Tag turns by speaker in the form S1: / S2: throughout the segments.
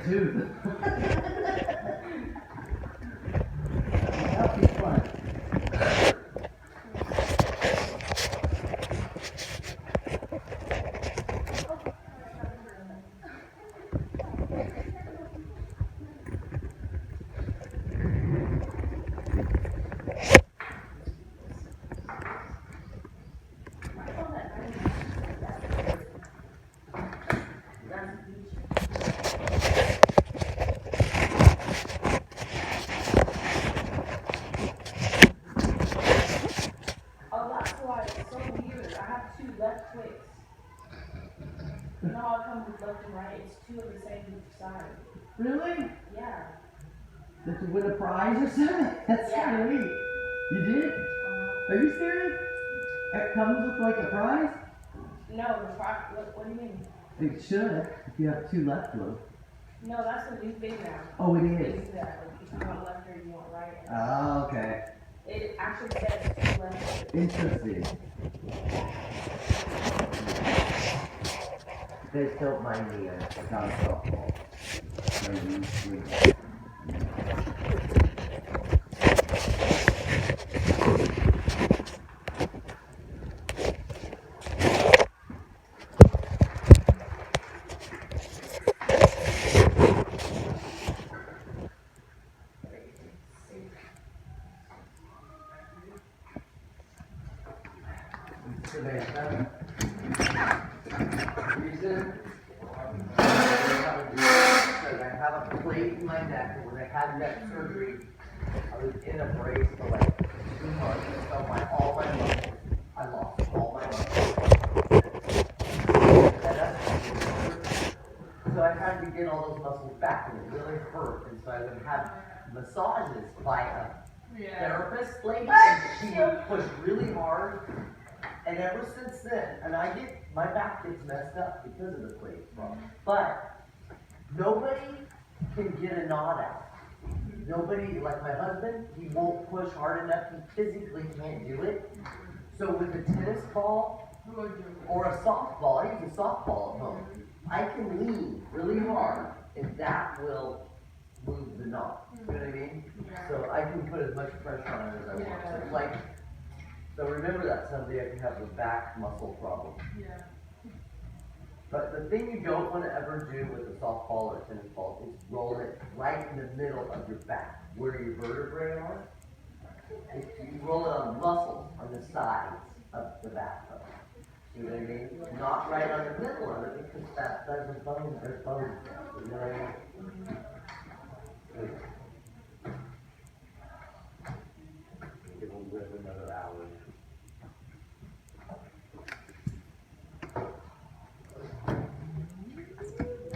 S1: a tooth. That'll be fun.
S2: Left and right, it's two of the same side.
S1: Really?
S2: Yeah.
S1: Did you win a prize or something? That's kind of neat. You did? Are you serious? It comes with like a prize?
S2: No, the prize. What do you mean?
S1: It should, if you have two left ones.
S2: No, that's the new thing now.
S1: Oh, it
S2: They
S1: is?
S2: do that. Like, if you want left or you want right.
S1: Oh, okay.
S2: It actually says two left.
S1: Interesting.
S3: Guys don't mind me, it's not a softball. Samantha, reason because I have a plate in my neck, and when I had neck surgery, I was in a brace for like 2 months, so all my muscles, I lost all my muscles. So I had to get all those muscles back, and it really hurt, and so I would have massages by a therapist lady, and she would push really hard. And ever since then, and my back gets messed up because of the plate problem. But nobody can get a knot out. Nobody, like my husband, he won't push hard enough. He physically can't do it. So with a tennis ball or a softball, I use a softball at home. I can lean really hard, and that will move the knot. You know what I mean? So I can put as much pressure on it as I want. So it's like. So remember that someday if you have a back muscle problem.
S2: Yeah.
S3: But the thing you don't want to ever do with a softball or a tennis ball is roll it right in the middle of your back, where your vertebrae are. If you roll it on muscles on the sides of the back. You know what I mean? Not right on the middle of it because there's a bone, there's bone. You know what I mean? Give them with another hour.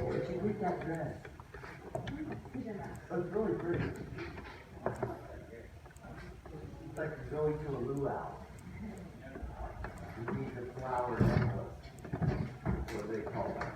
S3: Where'd you get that dress? Oh, it's really pretty. It's like going to a luau. You need the flower necklace. That's what they call it.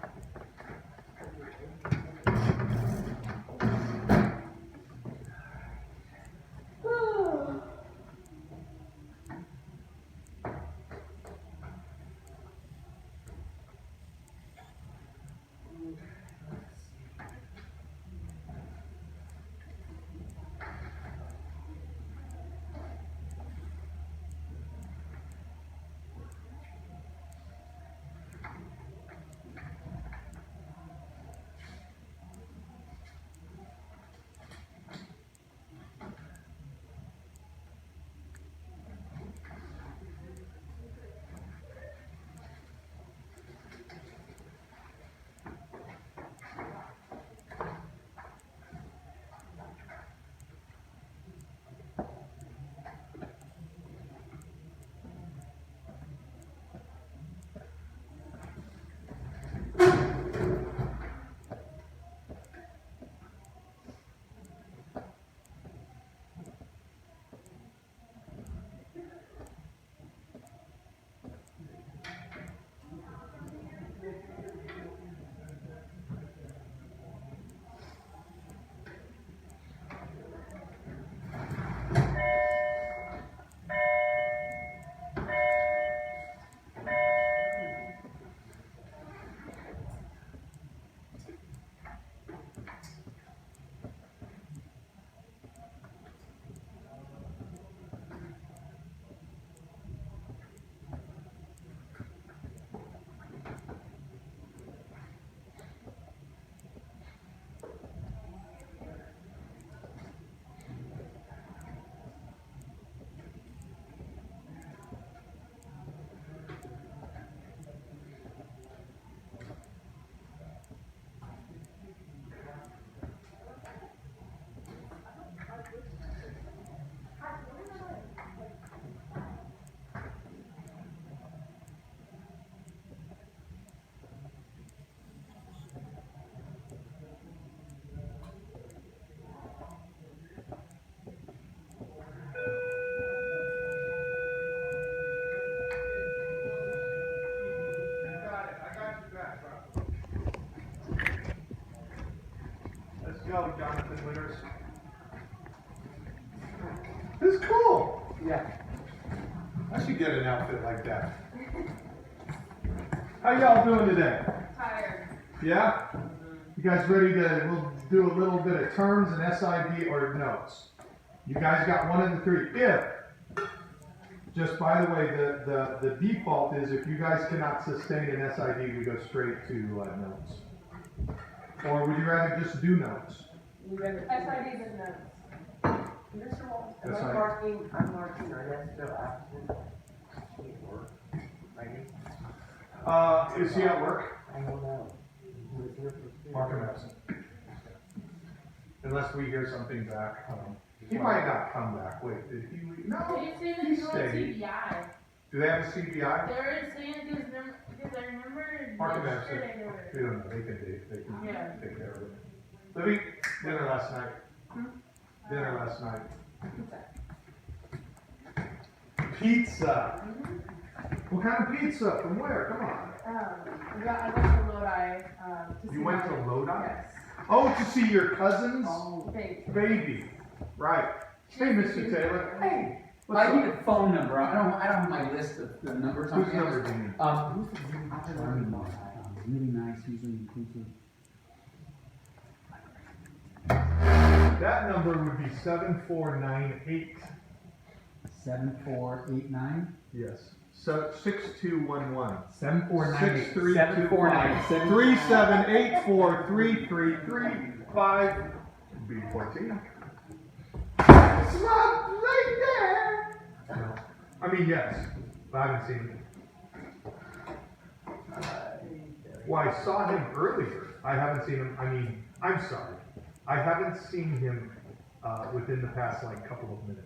S4: know Jonathan Winters? This is cool.
S3: Yeah.
S4: I should get an outfit like that. How y'all doing today?
S2: Tired.
S4: Yeah? You guys ready to, we'll do a little bit of terms and SID or notes. You guys got one of the three. If, just by the way, the default is if you guys cannot sustain an SID, we go straight to notes. Or would you rather just do notes?
S2: SIDs and notes. Mr. Walton.
S3: Am
S4: That's
S3: I
S4: right.
S3: I'm marking Ernesto absent. He at work, right?
S4: Is he at work?
S3: I don't know. He was here for
S4: Mark him absent. Unless we hear something back. He might not come back. Wait, did he leave? No,
S2: They say that
S4: he
S2: you're on
S4: stayed.
S2: TBI.
S4: Do they have a CBI?
S2: They're saying because I remember
S4: Mark him absent.
S2: yesterday they were.
S4: We don't know. They can
S2: Yeah.
S4: take care of it. Libby, dinner last night. Dinner last night. Pizza. What kind of pizza? From where? Come on.
S2: I went to Lodi. To see
S4: You went
S2: my-
S4: to Lodi?
S2: Yes.
S4: Oh, to see your cousin's
S2: Thanks.
S4: baby. Right. Hey, Mr. Taylor. Hey. What's
S5: I need
S4: up?
S5: a phone number. I don't have my list of the numbers on
S4: Whose
S5: here.
S4: number do you need?
S5: Who's the really nice, usually inclusive.
S4: That number would be 7498.
S5: 7489.
S4: Yes. So 6211.
S5: 7498.
S4: 6325 37843335 B14. It's not right there. No. I mean, yes. But I haven't seen him. Well, I saw him earlier. I haven't seen him. I mean, I'm sorry. I haven't seen him within the past like couple of minutes.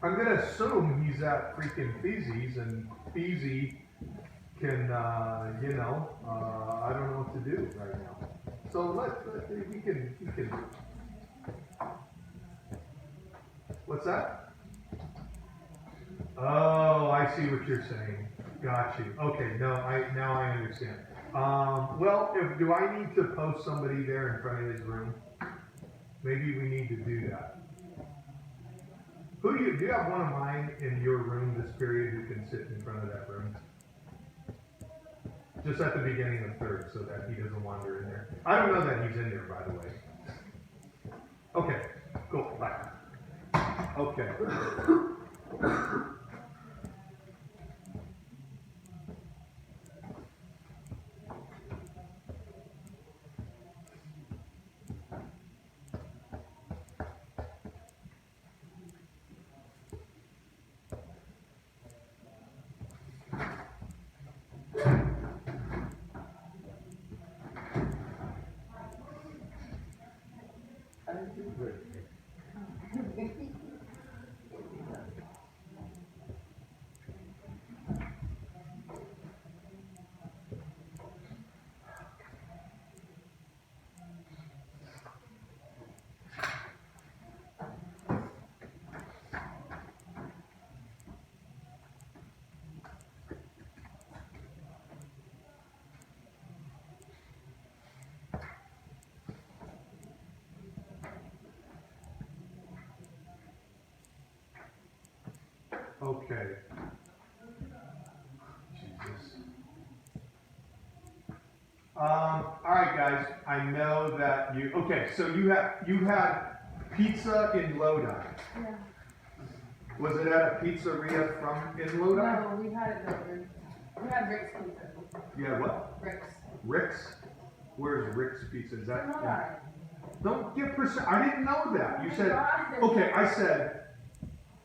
S4: I'm gonna assume he's at freaking Feezy's, and Feezy can, I don't know what to do right now. So he can. What's that? Oh, I see what you're saying. Got you. Okay, now I understand. Well, do I need to post somebody there in front of his room? Maybe we need to do that. Do you have one of mine in your room this period who can sit in front of that room? Just at the beginning of third, so that he doesn't wander in there. I don't know that he's in there, by the way. Okay, cool, bye. Okay. Okay. Jesus. All right, guys. I know that you. Okay, so you had pizza in Lodi.
S2: Yeah.
S4: Was it at a pizzeria in Lodi?
S2: No, we had it delivered. We had Rick's pizza.
S4: Yeah. What?
S2: Rick's.
S4: Rick's. Where's Rick's Pizza? Is that?
S2: Lodi.
S4: Don't get percent. I didn't know that. You said.
S2: God.
S4: Okay, I said.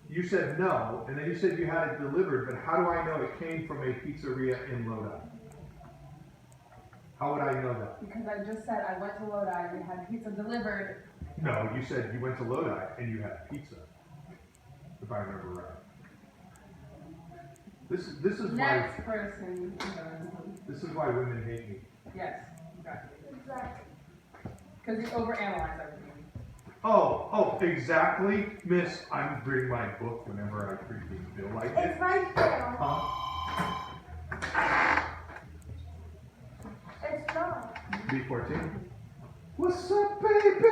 S4: You said no, and then you said you had it delivered, but how do I know it came from a pizzeria in Lodi? How would I know that?
S2: Because I just said I went to Lodi, we had pizza delivered.
S4: No, you said you went to Lodi and you had pizza. If I remember right. This is why
S2: Next person.
S4: this is why women hate me.
S2: Yes, exactly. Because you overanalyze everything.
S4: Oh, exactly, Miss. I'm reading my book whenever I freaking feel like it.
S2: It's right there.
S4: Huh?
S2: It's not.
S4: B14. What's up, baby?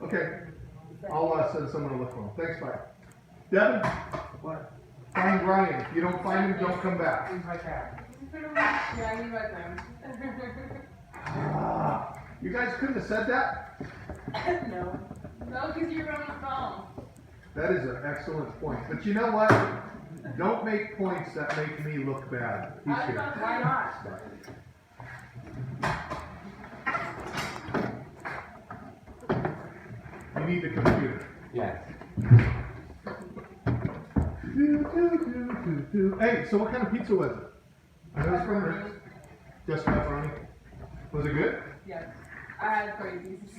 S4: Okay, I'll send someone to look for him. Thanks, bye. Devin?
S5: What?
S4: Find Ryan. If you don't find him, don't come back.
S5: Who's my cat?
S2: Yeah, he's right there.
S4: You guys couldn't have said that?
S2: No. No, because you're on the phone.
S4: That is an excellent point. But you know what? Don't make points that make me look bad. He's
S2: I
S4: here.
S2: thought, why not?
S4: You need the computer.
S6: Yes.
S4: Hey, so what kind of pizza was it? I know it's from Rick's. Just pepperoni. Was it good?
S2: Yes. I had 3 pieces.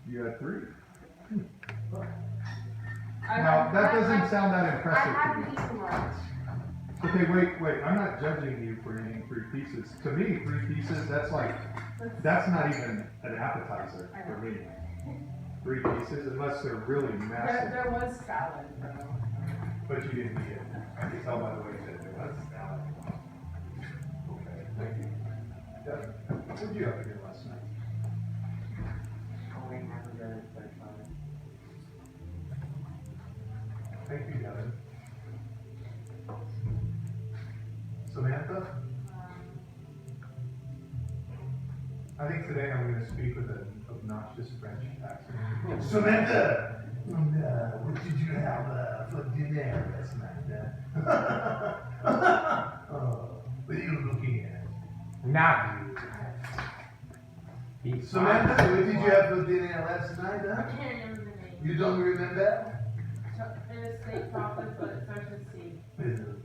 S4: You had 3.
S2: I
S4: Now,
S2: had-
S4: that
S2: I-
S4: doesn't
S2: I-
S4: sound that
S2: I
S4: impressive to
S2: haven't
S4: me.
S2: eaten lunch.
S4: Okay, wait. I'm not judging you for eating 3 pieces. To me, 3 pieces, that's not even an appetizer for me. 3 pieces, unless they're really massive.
S2: There was salad, though.
S4: But you didn't eat it. I can tell by the way you said there was salad. Okay, thank you. Devin, what did you have to do last night?
S3: Only haven't done it so far.
S4: Thank you, Devin. Samantha? I think today I'm going to speak with an obnoxious French accent. Samantha! What did you have for dinner last night? What are you looking at?
S6: Not.
S4: Samantha, what did you have for dinner last night?
S2: I can't remember the name.
S4: You don't remember?
S2: It was steak tacos, but it starts with C.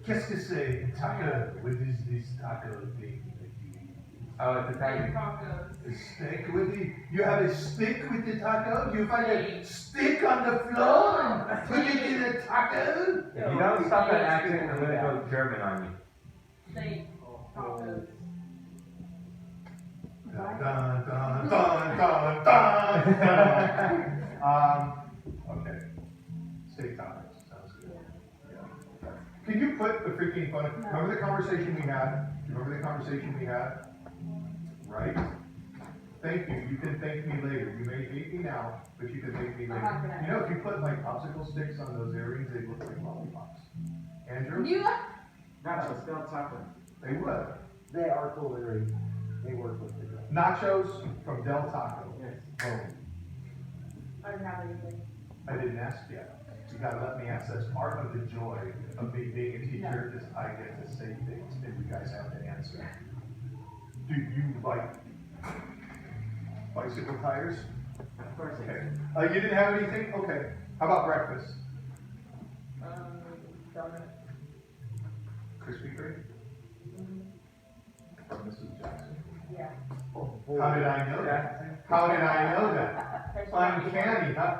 S4: Qu'est-ce que c'est taco? What is this taco thing that you eat?
S6: Oh, it's
S2: Steak
S6: Italian.
S2: tacos.
S4: A steak with the, you have a stick with the taco? You find a stick on the floor and put it in a taco?
S6: If you don't stop that accent, I'm gonna go German on you.
S2: Steak tacos.
S4: Dun, dun, dun, dun, dun, dun. Okay. Steak tacos, sounds good. Yeah. Can you put the freaking phone, remember the conversation we had? Remember the conversation we had? Right? Thank you, you can thank me later. You may hate me now, but you can thank me later. You know, if you put like popsicle sticks on those earrings, they look like lollipops. Andrew?
S2: You?
S5: Nachos, spelled taco.
S4: They would.
S3: They are culinary. They work with the girl.
S4: Nachos from Del Taco.
S5: Yes.
S4: Boom.
S2: I didn't have anything.
S4: I didn't ask yet. You gotta let me ask. That's part of the joy of me being a teacher, is I get to say things and you guys have to answer. Do you like bicycle tires?
S5: Of course it
S4: Okay.
S5: is.
S4: You didn't have anything? Okay. How about breakfast?
S2: Donut.
S4: Krispy Kreme? From Mrs. Jackson.
S2: Yeah.
S4: How did I know that? How did I know that? Uncanny, huh?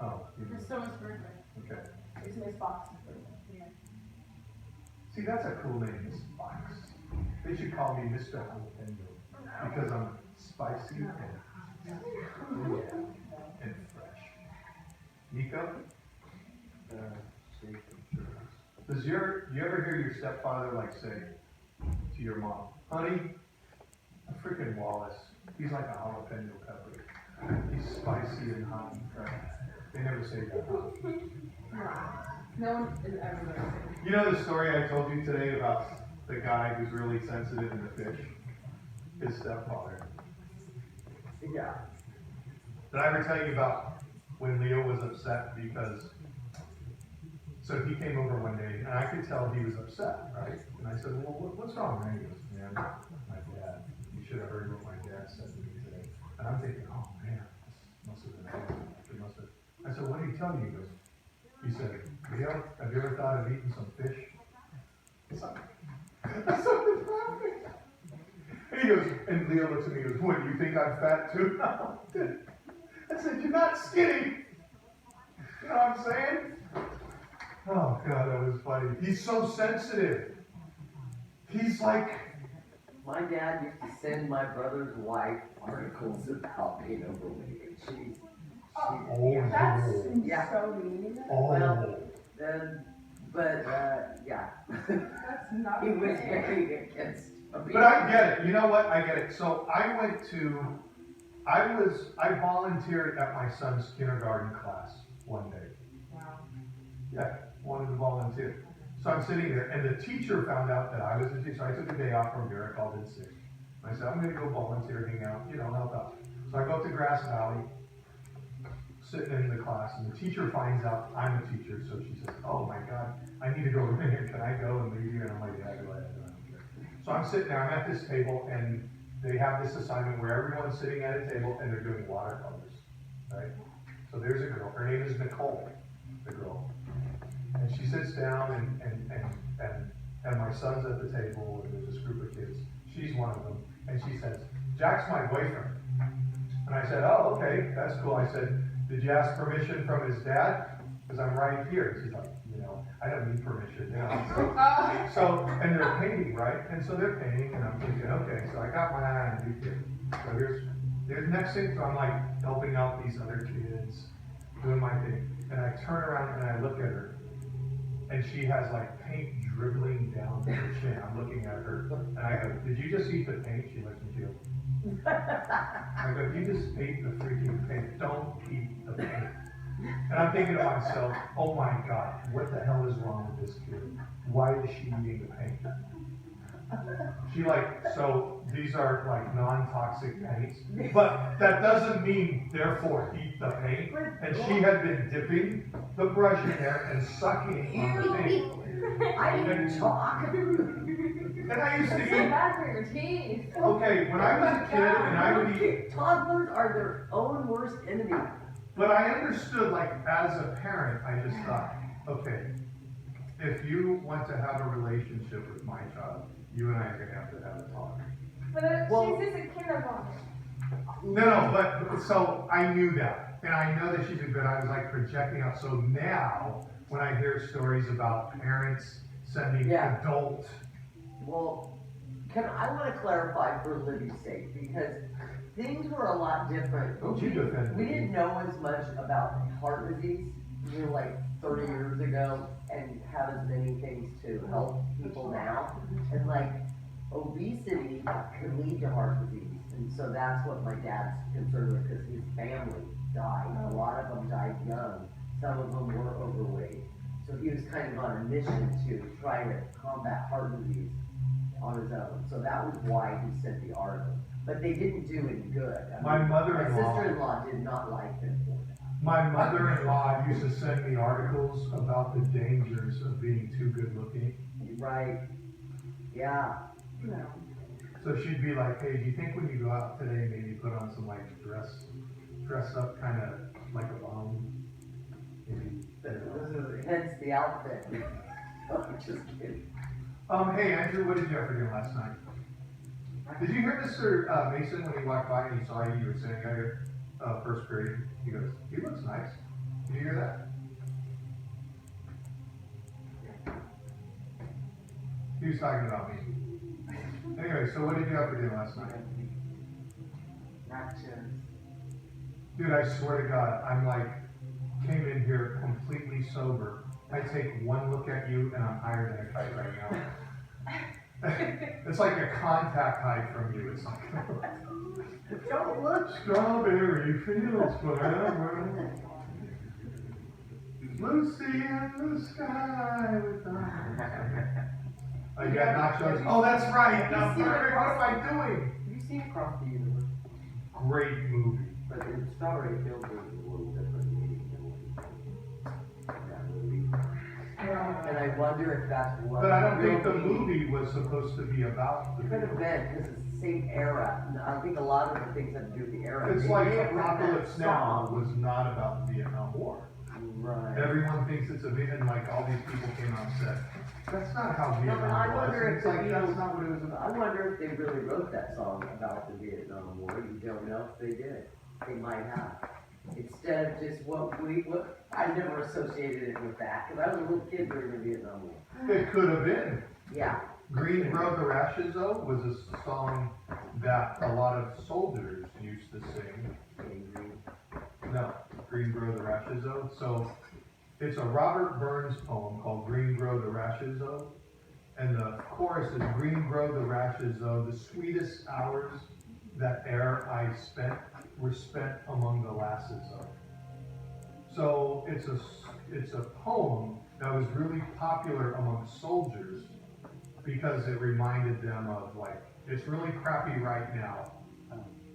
S4: Oh,
S2: It's someone's birthday.
S4: okay.
S2: It's Miss Fox's birthday. Yeah.
S4: See, that's a cool name, Miss Fox. They should call me Mr. Jalapeno because I'm spicy and fresh. Nico? Does you ever hear your stepfather like say to your mom, honey, a freaking Wallace, he's like a jalapeno pepper. He's spicy and hot and fresh. They never say that, huh?
S2: No one is ever going to say.
S4: You know the story I told you today about the guy who's really sensitive in the fish? His stepfather.
S3: Yeah.
S4: Did I ever tell you about when Leo was upset because, so he came over one day and I could tell he was upset, right? And I said, well, what's wrong, man? He goes, man, my dad, you should have heard what my dad said to me today. And I'm thinking, oh man, this must have been awesome. He must have. I said, what did he tell you? He said, Leo, have you ever thought of eating some fish? I started laughing. And he goes, and Leo looks at me and goes, what, do you think I'm fat too? No. I said, you're not skinny. You know what I'm saying? Oh, God, that was funny. He's so sensitive. He's like...
S3: My dad used to send my brother's wife articles about being overweight. She's
S2: That's
S3: Yeah.
S2: so mean.
S3: Well, yeah.
S2: That's not
S3: He was
S2: fair.
S3: very against.
S4: But I get it. You know what? I get it. So I went to I volunteered at my son's kindergarten class one day.
S2: Wow.
S4: Yeah, wanted to volunteer. So I'm sitting there, and the teacher found out that I was a teacher. So I took a day off from here. I called in sick. I said, I'm going to go volunteer, hang out, help out. So I go up to Grass Valley, sitting in the class, and the teacher finds out I'm a teacher. So she says, oh my God, I need to go in here. Can I go and leave you? And I'm like, yeah, go ahead. I don't care. So I'm sitting there, I'm at this table, and they have this assignment where everyone's sitting at a table and they're doing watercolors, right? So there's a girl, her name is Nicole, the girl. And she sits down and my son's at the table and there's this group of kids. She's one of them. And she says, Jack's my boyfriend. And I said, oh, okay, that's cool. I said, did you ask permission from his dad? Because I'm right here. She's like, I don't need permission now. So, and they're painting, right? And so they're painting, and I'm thinking, okay, so I got my eye on you kid. So here's the next thing, so I'm like helping out these other kids, doing my thing. And I turn around and I look at her, and she has like paint dribbling down her chin. I'm looking at her, and I go, did you just eat the paint? She looks at you. I go, you just ate the freaking paint. Don't eat the paint. And I'm thinking to myself, oh my God, what the hell is wrong with this kid? Why is she eating the paint? So these are like non-toxic paints, but that doesn't mean therefore eat the paint. And she had been dipping the brush in there and sucking on the paint.
S3: I didn't talk.
S4: And I used to
S2: It's so
S4: eat,
S2: bad for your teeth.
S4: okay, when I was a kid and I would eat,
S3: Toddlers are their own worst enemy.
S4: but I understood, like, as a parent, I just thought, okay, if you want to have a relationship with my child, you and I are gonna have a talk.
S2: But she's just a kindergarten.
S4: No, but, so I knew that, and I know that she's but I was like projecting out, so now, when I hear stories about parents sending
S3: Yeah.
S4: adult,
S3: Well, I want to clarify for Libby's sake, because things were a lot different.
S4: Don't you defend
S3: We
S4: me.
S3: didn't know as much about heart disease, like 30 years ago, and have as many things to help people now. And like, obesity can lead to heart disease, and so that's what my dad's concerned with, because his family died. A lot of them died young, some of them were overweight. So he was kind of on a mission to try to combat heart disease on his own. So that was why he sent the article. But they didn't do any good.
S4: My mother-in-law-
S3: My sister-in-law did not like him for that.
S4: my mother-in-law used to send me articles about the dangers of being too good looking.
S3: Right. Yeah.
S2: No.
S4: So she'd be like, hey, do you think when you go out today, maybe put on some like dress up kind of like a bum? Maybe.
S3: Hence the outfit. I'm just kidding.
S4: Hey Andrew, what did you have for dinner last night? Did you hear Mr. Mason when he walked by and he saw you were sitting out here, first period? He goes, he looks nice. Did you hear that? He was talking about me. Anyway, so what did you have for dinner last night?
S3: Nachos.
S4: Dude, I swear to God, I'm like, came in here completely sober. I take one look at you and I'm higher than a kite right now. It's like a contact high from you. It's like, don't look, strawberry fields forever. Lucy in the sky with I got nachos. Oh, that's right. Now, what am I doing?
S3: Have you seen Across the Universe?
S4: Great movie.
S3: But the Strawberry Fields is a little different meaning than that movie. And I wonder if that's what.
S4: But I don't think the
S3: real meaning-
S4: movie was supposed to be about the
S3: It could have been, because it's the same era. And I think a lot of the things have to do with the era.
S4: It's
S3: They
S4: like
S3: may have written that
S4: Apocalypse Now
S3: song.
S4: was not about the Vietnam War.
S3: Right.
S4: Everyone thinks it's a Vietnam, like all these people came out and said, that's not how
S3: No, but I
S4: Vietnam
S3: wonder
S4: was.
S3: if
S4: It's
S3: the
S4: like, that's
S3: Beatles-
S4: not what it was about.
S3: I wonder if they really wrote that song about the Vietnam War. You don't know if they did. They might have. Instead of just what I never associated it with that, because I was a little kid during the Vietnam War.
S4: It could have been.
S3: Yeah.
S4: Green Grow the Rashes, though, was a song that a lot of soldiers used to sing.
S3: Angry.
S4: No, Green Grow the Rashes, though. So it's a Robert Burns poem called Green Grow the Rashes, though. And the chorus is Green Grow the Rashes, though, the sweetest hours that ere I spent were spent among the lasses of. So it's a poem that was really popular among soldiers because it reminded them of like, it's really crappy right now,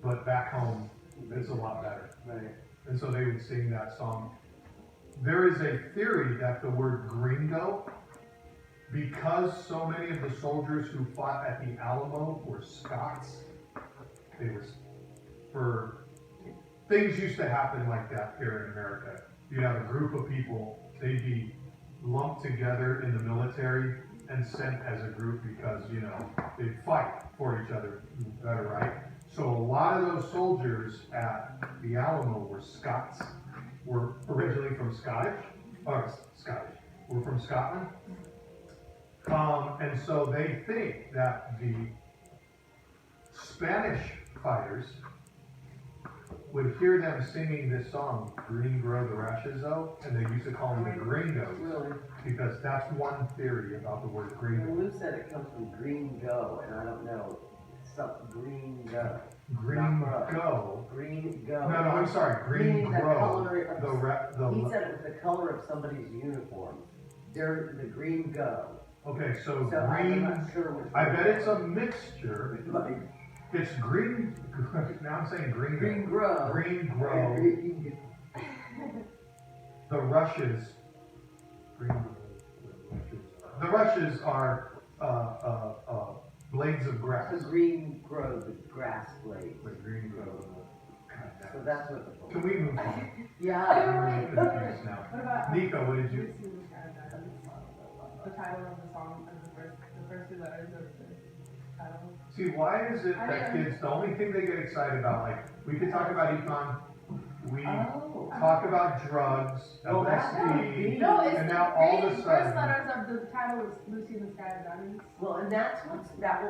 S4: but back home it's a lot better.
S3: Right.
S4: And so they would sing that song. There is a theory that the word gringo, because so many of the soldiers who fought at the Alamo were Scots, they were, for things used to happen like that here in America. You'd have a group of people, they'd be lumped together in the military and sent as a group because, you know, they'd fight for each other better, right? So a lot of those soldiers at the Alamo were Scots, were originally from were from Scotland. And so they think that the Spanish fighters would hear them singing this song, Green Grow the Rashes O, and they used to call them the Gringos,
S3: Really?
S4: because that's one theory about the word gringo.
S3: Well, Lou said it comes from green go, and I don't know, something green go.
S4: Green
S3: Not
S4: go.
S3: Green go.
S4: No, I'm sorry, green
S3: Meaning the
S4: grow.
S3: color of- He
S4: The
S3: said it was the color of somebody's uniform. They're the green go.
S4: okay, so
S3: So I'm
S4: green.
S3: not sure which.
S4: I bet it's a mixture.
S3: Like
S4: It's green. Now I'm saying green.
S3: green grow.
S4: Green grow.
S3: Green-
S4: The rushes. Green. The rushes are blades of grass.
S3: The green grow the grass blades.
S4: The green grow.
S3: So that's what the.
S4: Can we move on?
S3: Yeah.
S4: I'm really confused now.
S2: What about?
S4: Nico, what did you?
S2: The title of the song and the first two letters of the title.
S4: See, why is it that kids, the only thing they get excited about, like, we could talk about Econ, we
S3: Oh.
S4: talk about drugs,
S3: Well, that would
S4: LSD,
S3: be-
S2: No, it's
S4: and
S2: the
S4: now all of a
S2: first
S4: sudden,
S2: letters of the title is Lucy in the Sky of Diamonds.
S3: Well, and that's what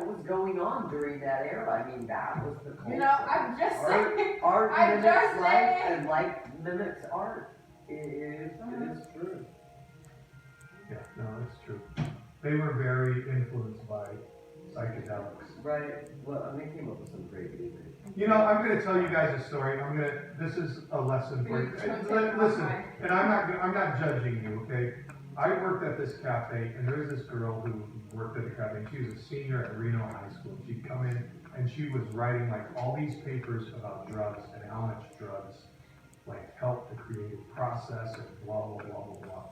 S3: was going on during that era. I mean, that was the culture.
S2: You know, I'm just saying.
S3: Art
S2: I'm
S3: mimics
S2: just
S3: life,
S2: saying.
S3: and life mimics art. It is true.
S4: yeah, no, it's true. They were very influenced by psychedelics.
S3: Right. Well, and they came up with some great music.
S4: You know, I'm gonna tell you guys a story, this is a lesson for you. Listen, and I'm not judging you, okay? I worked at this cafe, and there was this girl who worked at the cafe, and she was a senior at Reno High School. She'd come in, and she was writing like all these papers about drugs and how much drugs like help the creative process and blah, blah, blah, blah, blah.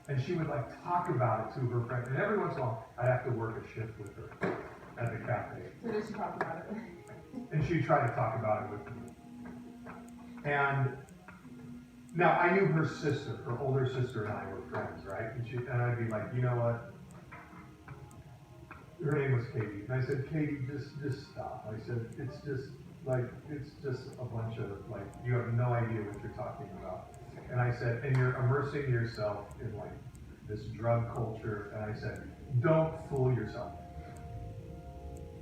S4: And she would like talk about it to her friend, and every once in a while, I'd have to work a shift with her at the cafe.
S2: So did she talk about it?
S4: And she'd try to talk about it with me. And now I knew her sister, her older sister and I were friends, right? And I'd be like, you know what? Her name was Katie. And I said, Katie, just stop. I said, it's just a bunch of like, you have no idea what you're talking about. And I said, and you're immersing yourself in like this drug culture. And I said, don't fool yourself.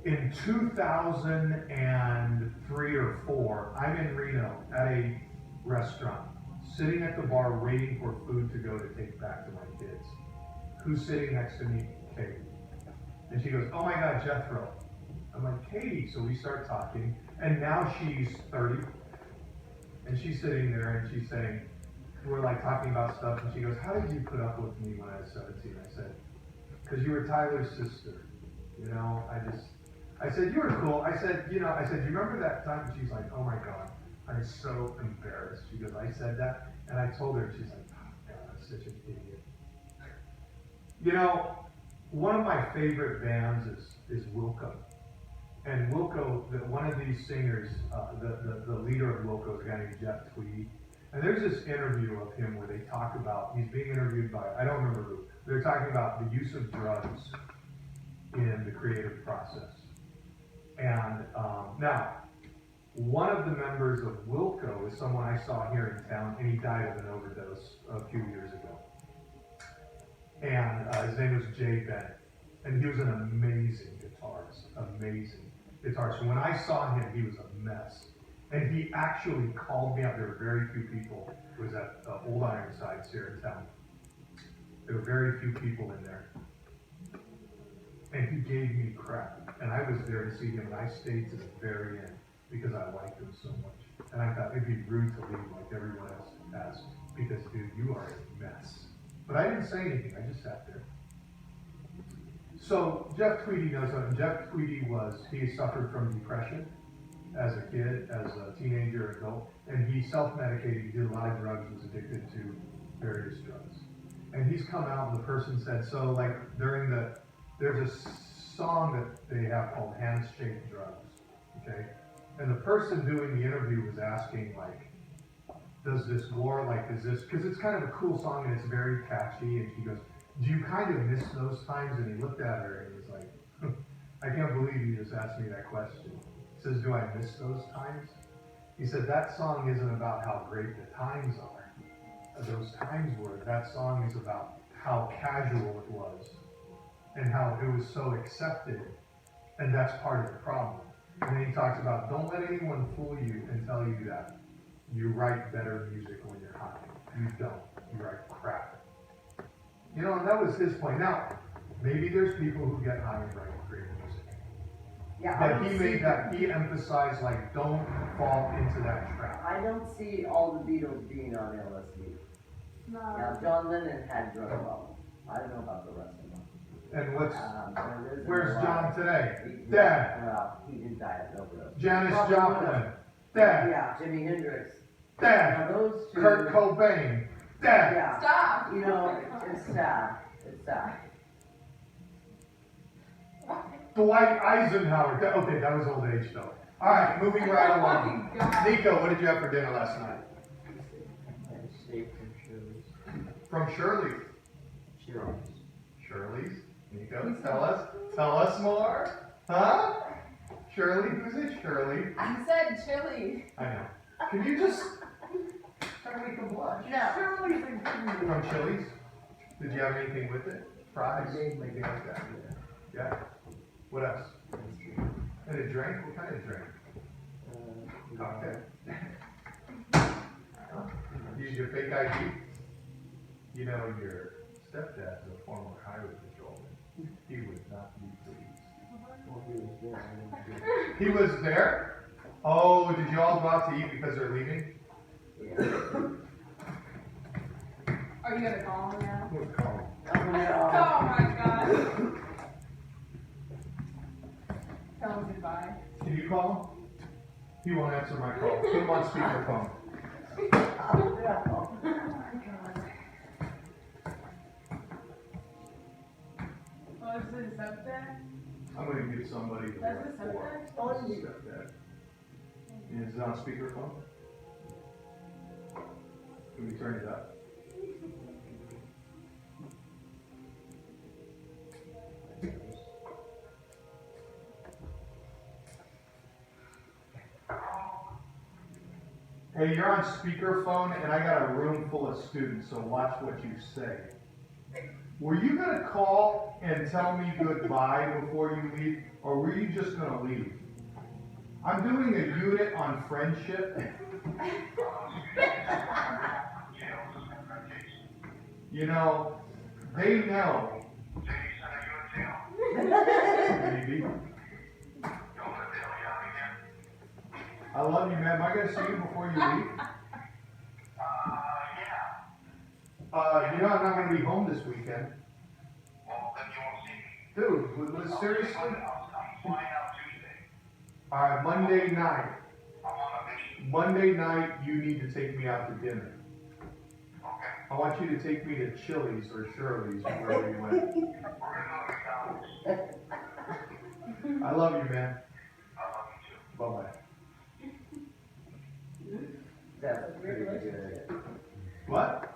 S4: In 2003 or 4, I'm in Reno at a restaurant, sitting at the bar waiting for food to go to take back to my kids. Who's sitting next to me? Katie. And she goes, oh my God, Jethro. I'm like, Katie. So we start talking, and now she's 30, and she's sitting there, and she's saying, we're like talking about stuff, and she goes, how did you put up with me when I was 17? I said, because you were Tyler's sister. You know, I said, you were cool. I said, do you remember that time? And she's like, oh my God, I'm so embarrassed. She goes, I said that, and I told her, she's like, oh God, I'm such an idiot. You know, one of my favorite bands is Wilco. And Wilco, one of these singers, the leader of Wilco is a guy named Jeff Tweedy. And there's this interview of him where they talk about, he's being interviewed by, I don't remember who, they're talking about the use of drugs in the creative process. And now, one of the members of Wilco is someone I saw here in town, and he died of an overdose a few years ago. And his name was Jay Bennett. And he was an amazing guitarist. So when I saw him, he was a mess. And he actually called me up. There were very few people. It was at Old Ironsides here in town. There were very few people in there. And he gave me crap. And I was there to see him, and I stayed to the very end because I liked him so much. And I thought it'd be rude to leave like everyone else has, because dude, you are a mess. But I didn't say anything, I just sat there. So Jeff Tweedy knows that. Jeff Tweedy he suffered from depression as a kid, as a teenager, adult, and he self-medicated, he did a lot of drugs, was addicted to various drugs. And he's come out and the person said, so like there's a song that they have called Handshake Drugs, okay? And the person doing the interview was asking like, does this war, like, is this, because it's kind of a cool song and it's very catchy, and she goes, do you kind of miss those times? And he looked at her and he was like, I can't believe you just asked me that question. He says, do I miss those times? He said, that song isn't about how great the times are. Those times were, that song is about how casual it was and how it was so accepted, and that's part of the problem. And then he talks about, don't let anyone fool you and tell you that you write better music when you're high. You don't. You write crap. You know, and that was his point. Now, maybe there's people who get high and write great music.
S3: Yeah,
S4: But he emphasized, like, don't fall into that trap.
S3: I don't see all the Beatles being on LSD.
S2: No.
S3: Now, John Lennon had drug problems. I don't know about the rest of them.
S4: And
S3: There
S4: where's
S3: isn't a
S4: John
S3: lot.
S4: today?
S3: He-
S4: Dad.
S3: Well, he didn't die of an overdose.
S4: Janis
S3: Probably
S4: Joplin.
S3: would've.
S4: Dad.
S3: Yeah, Jimi Hendrix.
S4: Dad.
S3: Now those two.
S4: Kurt Cobain. Dad.
S3: Yeah.
S2: Stop!
S3: You know, it's sad. It's sad.
S4: Dwight Eisenhower. Okay, that was old age though. All right, moving right along.
S2: Oh my God.
S4: Nico, what did you have for dinner last night?
S5: Steak from Shirley's.
S4: From Shirley's. Shirley's? Nico, tell us more. Huh? Shirley, who's it? Shirley.
S2: I said chili.
S4: I know. Can you just Shirley can blush?
S2: No.
S4: From Chili's? Did you have anything with it? Fries?
S5: Maybe like that.
S4: Yeah. What else? And a drink? What kind of drink? Cocktail. Use your fake ID. You know, your stepdad's a former highway patrolman. He would not be pleased. He was there? Oh, did you all go out to eat because they're leaving?
S2: Are you gonna call him now?
S4: We'll call him.
S3: Oh, no.
S2: Oh my God. Tell him goodbye.
S4: Can you call him? He won't answer my call. Put him on speakerphone.
S3: Oh, no.
S2: Oh, is it stepdad?
S4: I'm gonna get somebody to
S2: That's
S4: work
S2: his
S4: for.
S2: stepdad?
S3: Oh,
S4: His stepdad. Is it on speakerphone? Can we turn it up? Hey, you're on speakerphone, and I got a room full of students, so watch what you say. Were you gonna call and tell me goodbye before you leave, or were you just gonna leave? I'm doing a unit on friendship. You know, they know. Maybe. I love you, man. Am I gonna see you before you leave? You know I'm not gonna be home this weekend.
S7: Well, then you won't see me.
S4: Dude, seriously?
S7: I'm flying out Tuesday.
S4: Alright, Monday night.
S7: I'm on a mission.
S4: Monday night, you need to take me out to dinner.
S7: Okay.
S4: I want you to take me to Chili's or Shirley's, wherever you went.
S7: We're gonna go to McDonald's.
S4: I love you, man.
S7: I love you too.
S4: Bye-bye.
S3: That's pretty good.
S4: What?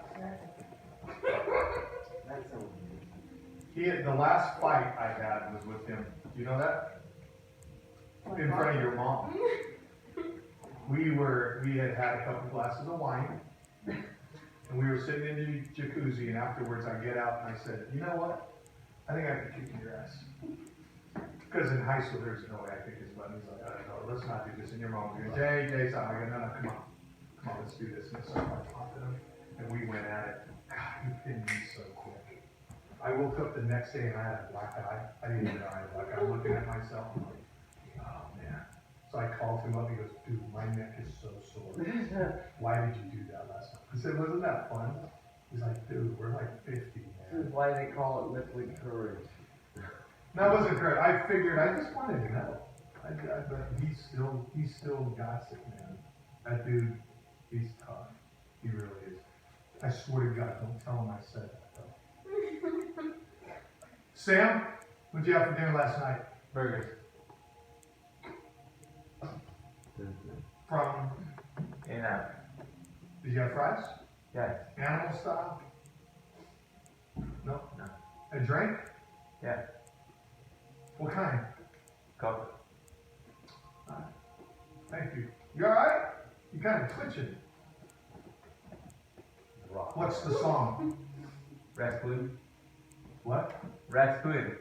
S3: That's so
S4: The last fight I had was with him. Do you know that? In front of your mom. We had had a couple glasses of wine, and we were sitting in the jacuzzi, and afterwards I get out and I said, you know what? I think I can kick your ass. Because in high school, there's no way I kick his butt. He's like, no, let's not do this. And your mom goes, Jay's out. I go, no, come on. Come on, let's do this. And so I popped him, and we went at it. God, you pinned me so quick. I woke up the next day and I had a black eye. I didn't even know I had a black eye. I'm looking at myself. I'm like, oh man. So I called him up. He goes, dude, my neck is so sore. Why did you do that last night? I said, wasn't that fun? He's like, dude, we're like 50,
S3: This
S4: man.
S3: is why they call it liquid courage.
S4: That wasn't great. I figured, I just wanted to know. But he still got it, man. That dude, he's tough. He really is. I swear to God, don't tell him I said that though. Sam, what'd you have for dinner last night?
S6: Burgers.
S4: From,
S6: Yeah.
S4: did you have fries?
S6: Yes.
S4: Animal style? No?
S6: No.
S4: A drink?
S6: Yeah.
S4: What kind?
S6: Coke.
S4: Thank you. You alright? You kind of twitching. What's the song?
S6: Rasputin.
S4: What?
S6: Rasputin.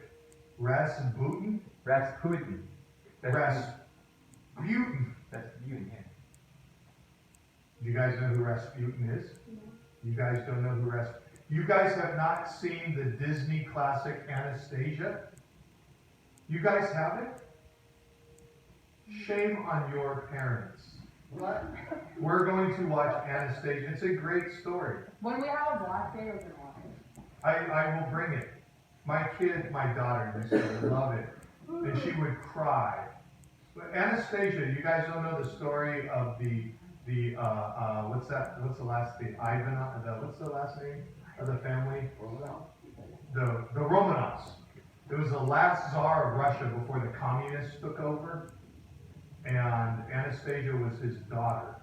S4: Rasputin?
S6: Rasputin.
S4: Rasputin.
S6: Rasputin, yeah.
S4: Do you guys know who Rasputin is? You guys don't know who Rasputin? You guys have not seen the Disney classic Anastasia? You guys haven't? Shame on your parents.
S3: What?
S4: We're going to watch Anastasia. It's a great story.
S2: When we have a black day, we're gonna watch it.
S4: I will bring it. My kid, my daughter used to love it. And she would cry. But Anastasia, you guys don't know the story of what's the last name? What's the last name of the family? The Romanovs. It was the last Tsar of Russia before the communists took over. And Anastasia was his daughter.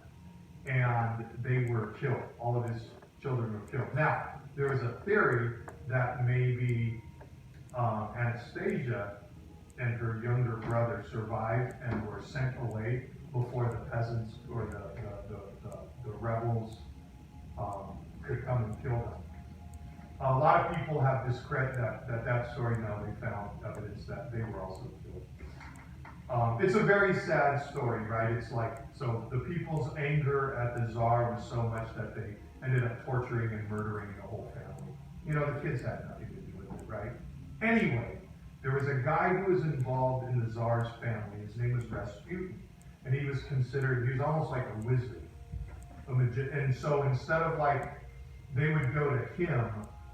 S4: And they were killed. All of his children were killed. Now, there was a theory that maybe Anastasia and her younger brother survived and were sent away before the peasants or the rebels could come and kill them. A lot of people have discredited that story. Now they found evidence that they were also killed. It's a very sad story, right? It's like, so the people's anger at the Tsar was so much that they ended up torturing and murdering the whole family. You know, the kids had nothing to do with it, right? Anyway, there was a guy who was involved in the Tsar's family. His name was Rasputin. And he was considered, he was almost like a wizard. And so instead of like, they would go to him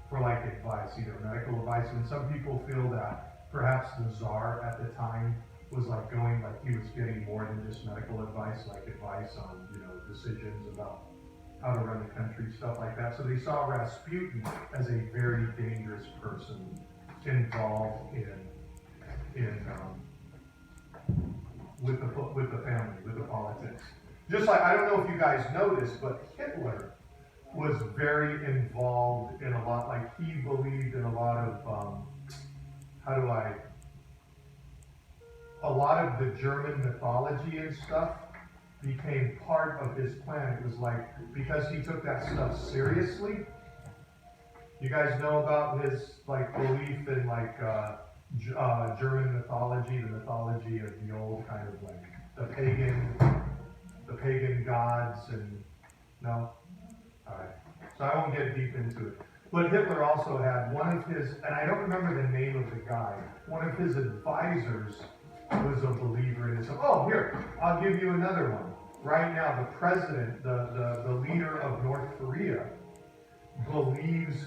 S4: for like advice, either medical advice. And some people feel that perhaps the Tsar at the time was like going, like he was getting more than just medical advice, like advice on, you know, decisions about how to run the country, stuff like that. So they saw Rasputin as a very dangerous person involved with the family, with the politics. Just like, I don't know if you guys know this, but Hitler was very involved in a lot, like he believed in a lot of, a lot of the German mythology and stuff became part of his plan. It was like, because he took that stuff seriously. You guys know about his like belief in like German mythology, the mythology of the old kind of like the pagan gods and no? Alright. So I won't get deep into it. But Hitler also had one of his, and I don't remember the name of the guy, one of his advisors was a believer in this. Oh, here, I'll give you another one. Right now, the president, the leader of North Korea, believes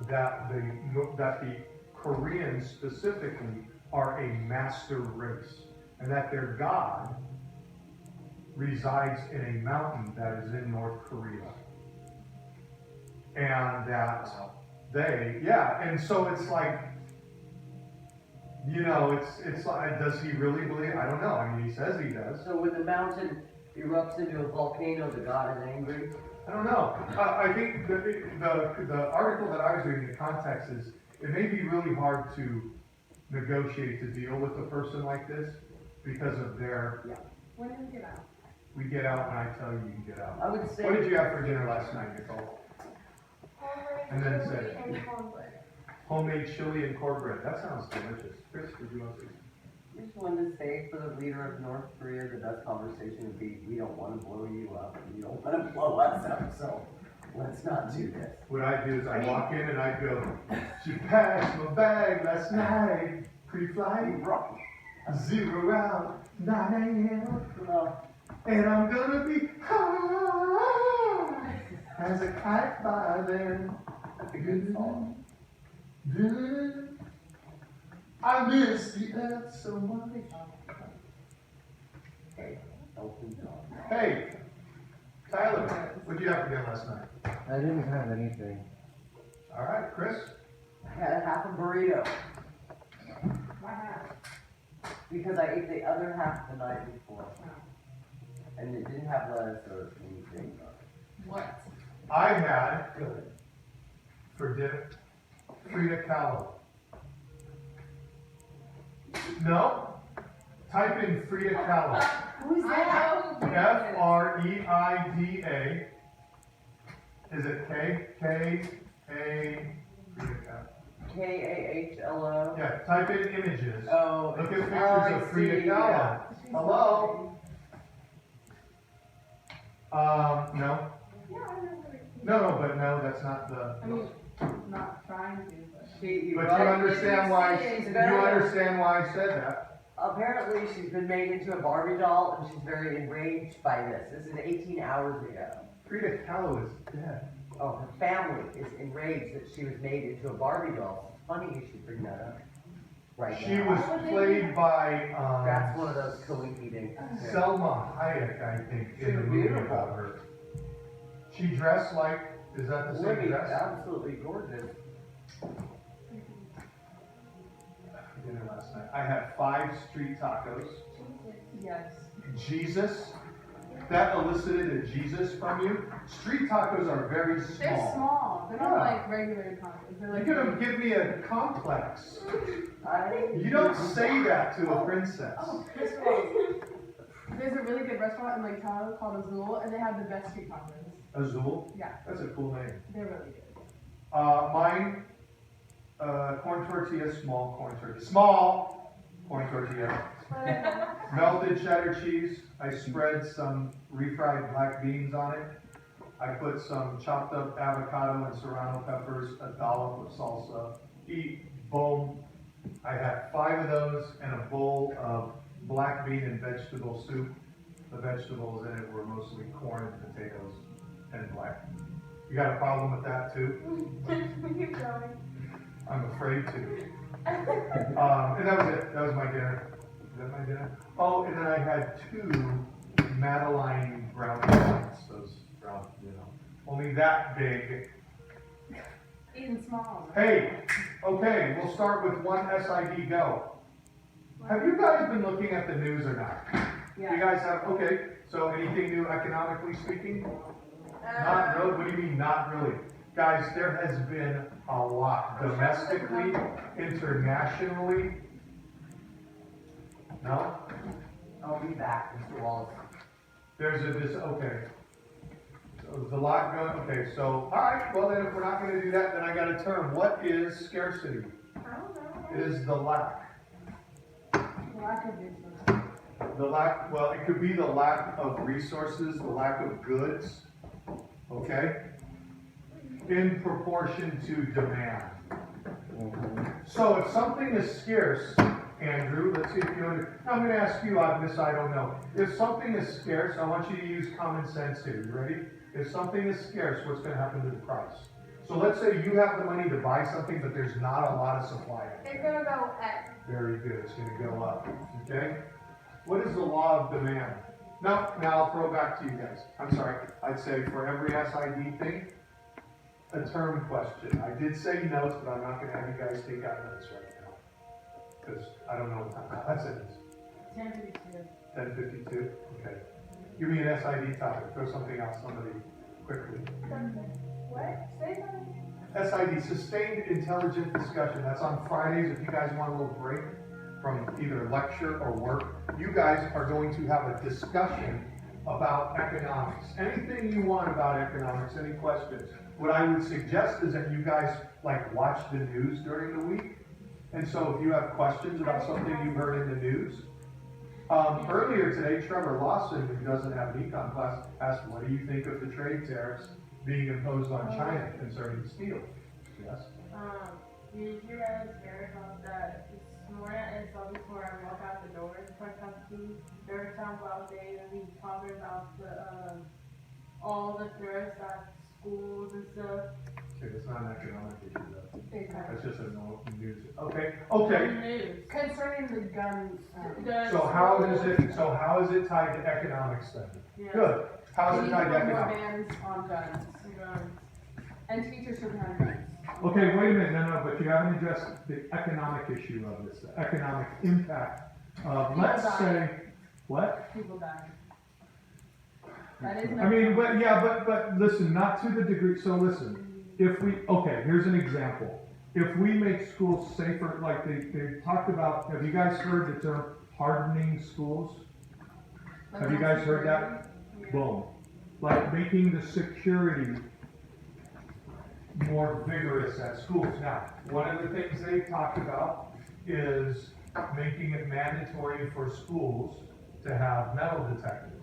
S4: that the Koreans specifically are a master race, and that their god resides in a mountain that is in North Korea. And that and so it's like, you know, it's like, does he really believe? I don't know. I mean, he says he does.
S3: So when the mountain erupts into a volcano, the god is angry?
S4: I don't know. I think the article that I was reading, the context is, it may be really hard to negotiate to deal with a person like this because of their.
S3: Yeah.
S2: When did we get out?
S4: We get out when I tell you you get out.
S3: I would say.
S4: What did you have for dinner last night, Nicole? And then say.
S2: And cornbread.
S4: Homemade chili and cornbread. That sounds delicious. Chris, did you want to say?
S3: I just wanted to say for the leader of North Korea, the best conversation would be, we don't want to blow you up, and you don't want to blow us up, so Let's not do this.
S4: What I do is I walk in and I go, she passed my bag last night, pre-flight,
S3: Rock.
S4: 0 out, 9 a.m.
S3: No.
S4: And I'm gonna be high as a kite by then.
S3: That's a good song.
S4: I miss the earth so much.
S3: Okay. Elton John.
S4: Hey, Tyler, what'd you have for dinner last night?
S1: I didn't have anything.
S4: All right, Chris.
S3: I had a half a burrito
S2: Why not?
S3: because I ate the other half the night before. And it didn't have lettuce or anything.
S2: What?
S4: I had
S3: Good.
S4: for dinner Frida Kahlo. No? Type in Frida Kahlo.
S2: Who's that?
S4: Freida. Is it K? Frida Kahlo.
S3: Kahlo.
S4: Yeah, type in images.
S3: Oh.
S4: Look at
S3: I
S4: pictures of Frida
S3: see,
S4: Kahlo.
S3: yeah.
S4: Hello? No.
S2: Yeah, I know.
S4: No, but no, that's not the.
S2: I mean, not trying to, but.
S4: But you understand why, I said that.
S3: Apparently, she's been made into a Barbie doll, and she's very enraged by this. This is 18 hours ago.
S4: Frida Kahlo is dead.
S3: Oh, her family is enraged that she was made into a Barbie doll. It's funny you should bring that up right
S4: She
S3: now.
S4: was played by,
S3: That's one of those coinciding.
S4: Selma Hayek, I think, in the movie about her. She dressed like, is that the same
S3: Living
S4: dress?
S3: absolutely gorgeous.
S4: Dinner last night. I had 5 street tacos.
S2: Yes.
S4: Jesus. That elicited a Jesus from you. Street tacos are very small.
S2: They're small. They're not
S4: Yeah.
S2: like regular tacos. They're like.
S4: You're gonna give me a complex.
S3: I
S4: You don't say that to a princess.
S2: Oh, first of all, there's a really good restaurant in Lake Tahoe called Azul, and they have the best street tacos.
S4: Azul?
S2: Yeah.
S4: That's a cool name.
S2: They're really good.
S4: Mine, corn tortilla, small corn tortilla. Small corn tortilla. Melted cheddar cheese. I spread some refried black beans on it. I put some chopped up avocado and serrano peppers, a dollop of salsa. Eat, boom. I had 5 of those and a bowl of black bean and vegetable soup. The vegetables in it were mostly corn and potatoes and black. You got a problem with that too?
S2: Keep going.
S4: I'm afraid to. And that was it. That was my dinner. Is that my dinner? Oh, and then I had 2 Madeline brownie bites. Those brown, only that big.
S2: Even small.
S4: Hey, okay, we'll start with one SID go. Have you guys been looking at the news or not?
S2: Yeah.
S4: You guys have, okay, so anything new economically speaking? Not really, what do you mean not really? Guys, there has been a lot, domestically, internationally. No?
S3: I'll be back, Mr. Wallace.
S4: There's okay. So there's a lot going, okay, so, all right, well then if we're not gonna do that, then I got a term. What is scarcity?
S2: I don't know.
S4: It is the lack.
S2: Lack of resources.
S4: The lack, well, it could be the lack of resources, the lack of goods, okay? In proportion to demand. So if something is scarce, Andrew, let's see if you know. I'm going to ask you on this, I don't know. If something is scarce, I want you to use common sense here. You ready? If something is scarce, what's going to happen to the price? So let's say you have the money to buy something, but there's not a lot of supply of it.
S2: It's gonna go up.
S4: Very good. It's going to go up. Okay? What is the law of demand? No, now I'll throw it back to you guys. I'm sorry. I'd say for every SID thing, a term question. I did say notes, but I'm not going to have you guys take out notes right now. Because I don't know what time class it is.
S2: 10:52.
S4: 10:52? Okay. Give me an SID topic. Throw something else, somebody, quickly.
S2: What? Say something.
S4: SID, Sustained Intelligent Discussion. That's on Fridays. If you guys want a little break from either lecture or work, you guys are going to have a discussion about economics. Anything you want about economics, any questions? What I would suggest is that you guys watch the news during the week. And so if you have questions about something you heard in the news, earlier today, Trevor Lawson, who doesn't have an econ class, asked, what do you think of the trade tariffs? being imposed on China concerning steel. Yes?
S2: Did you guys hear about that? This morning and so before I walk out the door, before I come to you, they were talking about they be talking about the all the threats at schools and stuff.
S4: Okay, that's not an economic issue though.
S8: Okay.
S4: That's just a no news. Okay,
S2: On the
S4: okay.
S2: news.
S8: Concerning the gun,
S4: So how is it tied to economic spending?
S2: Yeah.
S4: Good. How is
S8: we
S4: it
S8: need
S4: tied to
S8: more
S4: economic?
S8: bans on guns,
S2: Guns.
S8: and teachers shouldn't have guns.
S4: Okay, wait a minute, no, but you haven't addressed the economic issue of this, the economic impact of, let's
S8: People
S4: say,
S8: dying.
S4: what?
S8: People dying. That is.
S4: I mean, but listen, not to the degree, so listen, if we, okay, here's an example. If we make schools safer, like they talked about, have you guys heard the term hardening schools? Have you guys heard that? Boom. Like making the security more vigorous at schools. Now, one of the things they've talked about is making it mandatory for schools to have metal detectors.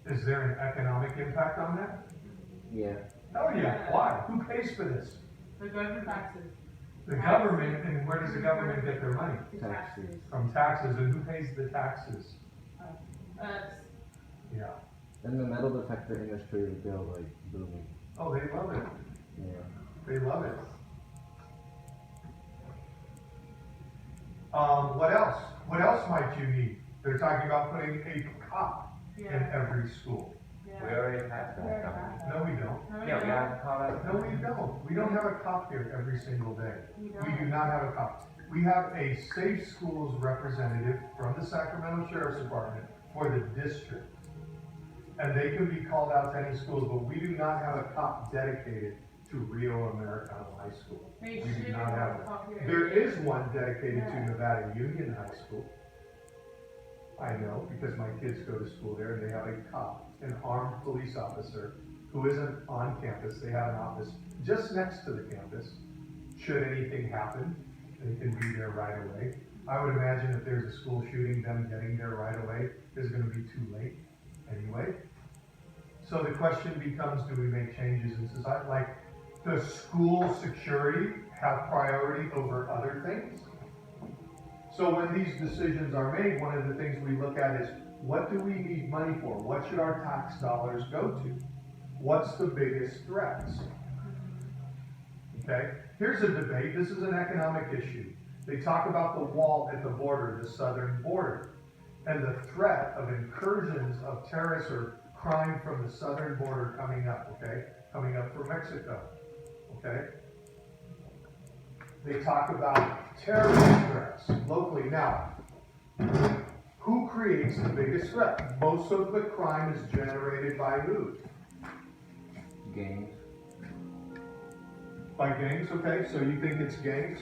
S4: Is there an economic impact on that?
S3: Yeah.
S4: Oh yeah, why? Who pays for this?
S2: The government taxes.
S4: The government, and where does the government get their money?
S2: The taxes.
S4: From taxes, and who pays the taxes?
S2: Us.
S4: Yeah.
S9: And the metal detector industry is still like booming.
S4: Oh, they love it.
S9: Yeah.
S4: They love it. What else? What else might you need? They're talking about putting a cop in
S2: Yeah.
S4: every school.
S6: We
S2: Yeah.
S6: already have that.
S4: No, we don't.
S2: No,
S6: Yeah, we have call
S4: No, we don't. We don't have a cop here every single day.
S2: We
S4: We do not have a cop. We have a safe schools representative from the Sacramento Sheriff's Department for the district. And they can be called out to any schools, but we do not have a cop dedicated to Rio Americano High School.
S2: They
S4: We do
S2: should
S4: not have
S2: have a
S4: it.
S2: copy of
S4: There
S2: it.
S4: is one dedicated to Nevada Union High School. I know, because my kids go to school there, and they have a cop, an armed police officer, who isn't on campus. They have an office just next to the campus. Should anything happen, they can be there right away. I would imagine if there's a school shooting, them getting there right away is gonna be too late anyway. So the question becomes, do we make changes in society? Like, does school security have priority over other things? So when these decisions are made, one of the things we look at is, what do we need money for? What should our tax dollars go to? What's the biggest threats? Okay, here's a debate. This is an economic issue. They talk about the wall at the border, the southern border, and the threat of incursions of terrorists or crime from the southern border coming up, okay? Coming up from Mexico, okay? They talk about terrorist threats locally. Now, who creates the biggest threat? Most of the crime is generated by who?
S9: Gangs.
S4: By gangs, okay? So you think it's gangs?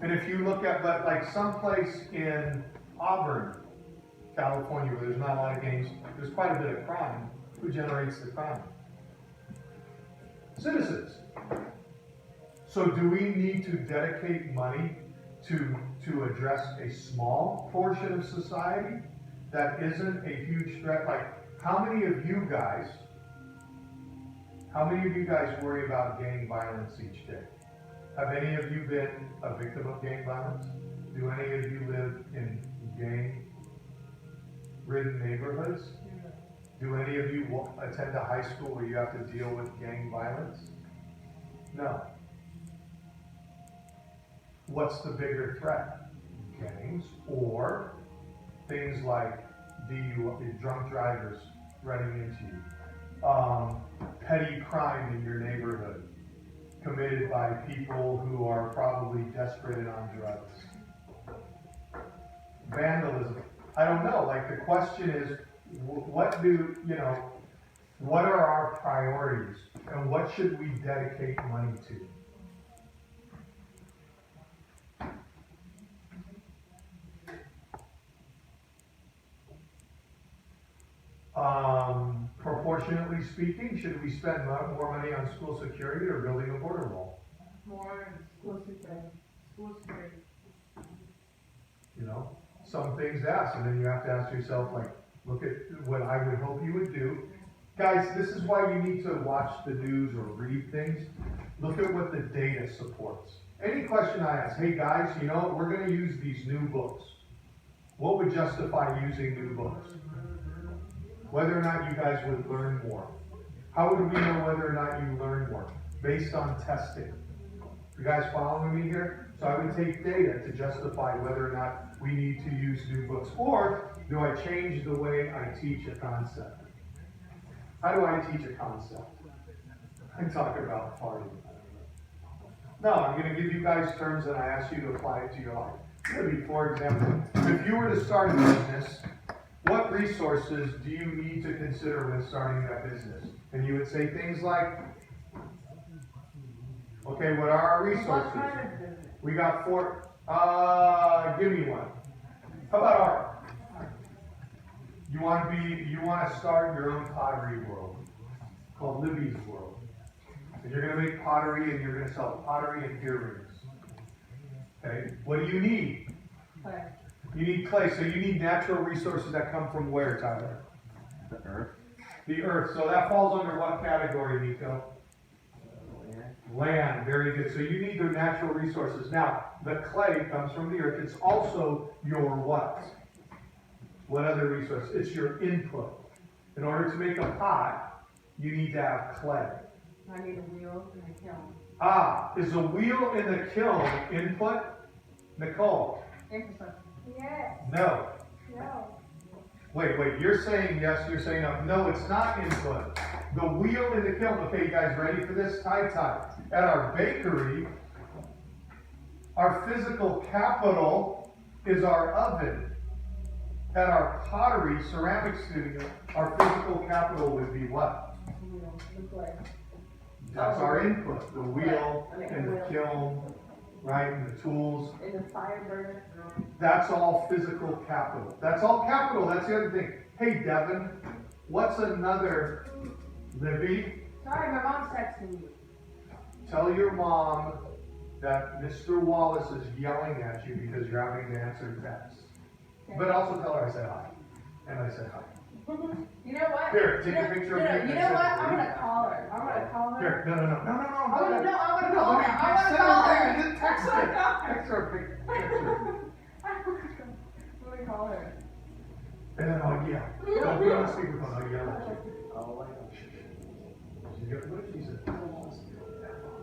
S4: And if you look at, but like someplace in Auburn, California, where there's not a lot of gangs, there's quite a bit of crime. Who generates the crime? Citizens. So do we need to dedicate money to address a small portion of society that isn't a huge threat? Like, how many of you guys worry about gang violence each day? Have any of you been a victim of gang violence? Do any of you live in gang-ridden neighborhoods? Do any of you attend a high school where you have to deal with gang violence? No. What's the bigger threat? Gangs or things like drunk drivers running into you, petty crime in your neighborhood committed by people who are probably desperate and on drugs, vandalism. I don't know. Like, the question is, what are our priorities and what should we dedicate money to? Proportionately speaking, should we spend more money on school security or building a border wall?
S2: More school security. School security.
S4: You know, some things ask, and then you have to ask yourself, like, look at what I would hope you would do Guys, this is why you need to watch the news or read things. Look at what the data supports. Any question I ask, hey guys, you know, we're going to use these new books. What would justify using new books? Whether or not you guys would learn more. How would we know whether or not you learn more? Based on testing. You guys following me here? So I would take data to justify whether or not we need to use new books. Or do I change the way I teach a concept? How do I teach a concept? I talk about partying. No, I'm going to give you guys terms and I ask you to apply it to your life. Maybe, for example, if you were to start a business, what resources do you need to consider when starting that business? And you would say things like, okay, what are our resources?
S2: What kind of business?
S4: We got 4, give me one. How about art? You want to start your own pottery world, called Libby's World. And you're going to make pottery and you're going to sell pottery and earrings. Okay, what do you need?
S2: Clay.
S4: You need clay, so you need natural resources that come from where, Tyler?
S9: The earth.
S4: The earth. So that falls under what category, Nico? Land. Very good. So you need the natural resources. Now, the clay comes from the earth. It's also your what? What other resource? It's your input. In order to make a pot, you need to have clay.
S2: I need a wheel and a kiln.
S4: Ah, is the wheel in the kiln input? Nicole?
S2: Infrastructure.
S8: Yes.
S4: No.
S8: No.
S4: Wait, you're saying yes, you're saying no. No, it's not input. The wheel in the kiln, okay, you guys ready for this? Tie. At our bakery, our physical capital is our oven. At our pottery, ceramic studio, our physical capital would be what?
S2: Wheel and clay.
S4: That's our input, the wheel and the kiln, right, and the tools.
S2: And the fire burner.
S4: That's all physical capital. That's all capital. That's the other thing. Hey, Devin, what's another, Libby?
S2: Sorry, my mom's texting me.
S4: Tell your mom that Mr. Wallace is yelling at you because you're having to answer text. But also tell her I said hi. And I said hi.
S2: You know what?
S4: Here, take a picture of me.
S2: You know what? I'm gonna call her. I'm gonna call her.
S4: Here, no.
S2: I'm gonna call her.
S4: Let me
S2: I'm gonna call her.
S4: Just text her. Text her a picture.
S2: I'm gonna call her.
S4: And then I'll yell. Don't put it on speakerphone. I'll yell at you.
S3: Oh, I know.
S4: What if she said, I don't want to speak on that phone.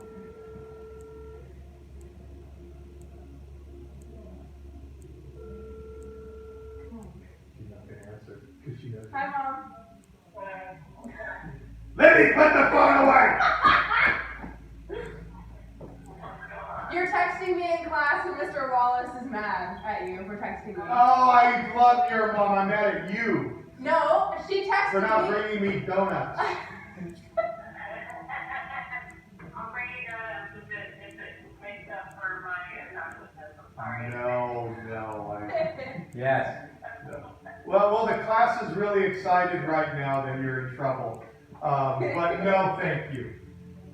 S4: She's not going to answer because she knows.
S2: Hi, Mom.
S4: Libby, put the phone away!
S8: You're texting me in class and Mr. Wallace is mad at you for texting me.
S4: Oh, I love your mom. I'm mad at you
S8: No, she texted
S4: for not
S8: me.
S4: bringing me donuts.
S7: I'm bringing if it makes up for my accomplishments. I'm sorry.
S4: No.
S6: Yes.
S4: Well, the class is really excited right now that you're in trouble. But no, thank you.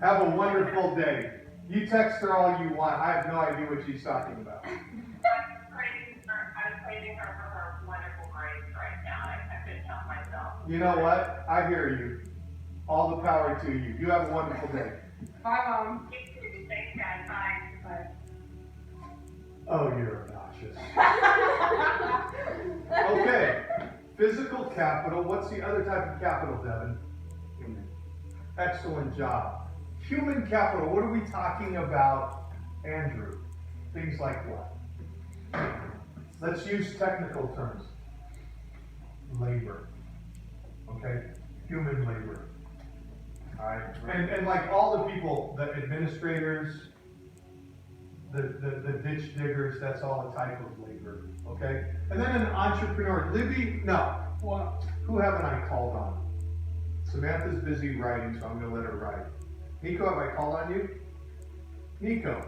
S4: Have a wonderful day. You text her all you want. I have no idea what she's talking about.
S7: I'm praising her for her wonderful grades right now. I couldn't help myself.
S4: You know what? I hear you. All the power to you. You have a wonderful day.
S8: Bye, Mom.
S7: Thanks, guys. Bye.
S8: Bye.
S4: Oh, you're obnoxious. Okay. Physical capital. What's the other type of capital, Devin?
S3: Human.
S4: Excellent job. Human capital. What are we talking about, Andrew? Things like what? Let's use technical terms. Labor. Okay? Human labor. Alright? And like all the people, the administrators, the ditch diggers, that's all a type of labor. Okay? And then an entrepreneur. Libby, no.
S2: What?
S4: Who haven't I called on? Samantha's busy writing, so I'm going to let her write. Nico, have I called on you? Nico,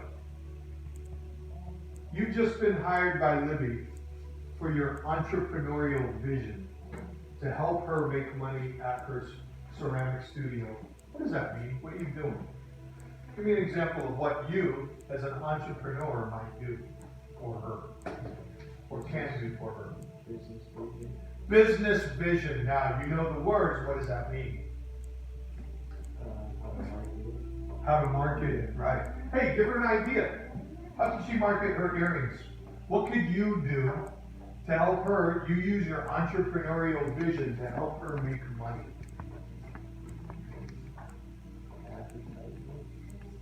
S4: you've just been hired by Libby for your entrepreneurial vision to help her make money at her ceramic studio. What does that mean? What are you doing? Give me an example of what you, as an entrepreneur, might do for her, or can do for her.
S9: Business vision.
S4: Business vision. Now, you know the words. What does that mean? How to market it, right? Hey, give her an idea. How can she market her earrings? What could you do to help her? You use your entrepreneurial vision to help her make money.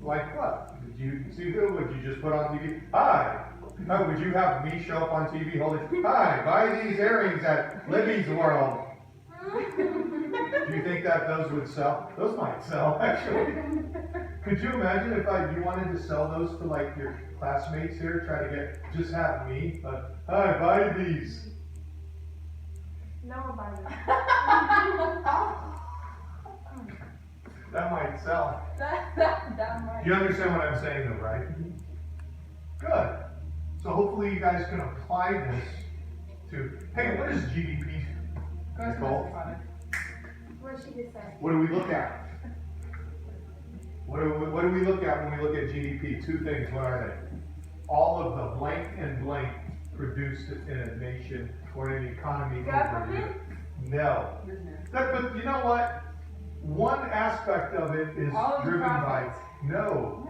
S4: Like what? Did you see who? Would you just put on TV? Hi. Oh, would you have me show up on TV holding, hi, buy these earrings at Libby's World. Do you think that those would sell? Those might sell, actually. Could you imagine if you wanted to sell those to like your classmates here, try to get, just have me, but, hi, buy these.
S2: No one buys it.
S4: That might sell.
S8: That might.
S4: You understand what I'm saying though, right? Good. So hopefully you guys can apply this to, hey, what is GDP?
S8: Gross
S4: Nicole?
S8: domestic product.
S2: What she just said.
S4: What do we look at? What do we look at when we look at GDP? Two things, what are they? All of the blank and blank produced in a nation or in an economy over
S2: Government?
S4: here. No. But you know what? One aspect of it is
S8: All of the
S4: driven by,
S8: profits.
S4: no.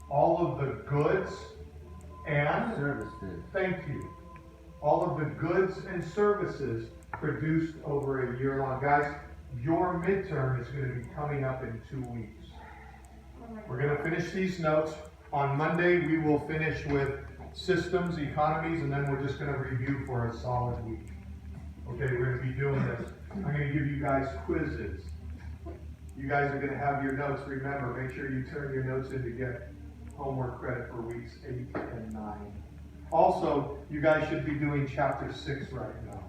S4: All of the goods and,
S9: Services.
S4: thank you. All of the goods and services produced over a year long. Guys, your midterm is going to be coming up in 2 weeks. We're going to finish these notes. On Monday, we will finish with systems, economies, and then we're just going to review for a solid week. Okay, we're going to be doing this. I'm going to give you guys quizzes. You guys are going to have your notes. Remember, make sure you turn your notes in to get homework credit for weeks 8 and 9. Also, you guys should be doing chapter 6 right now.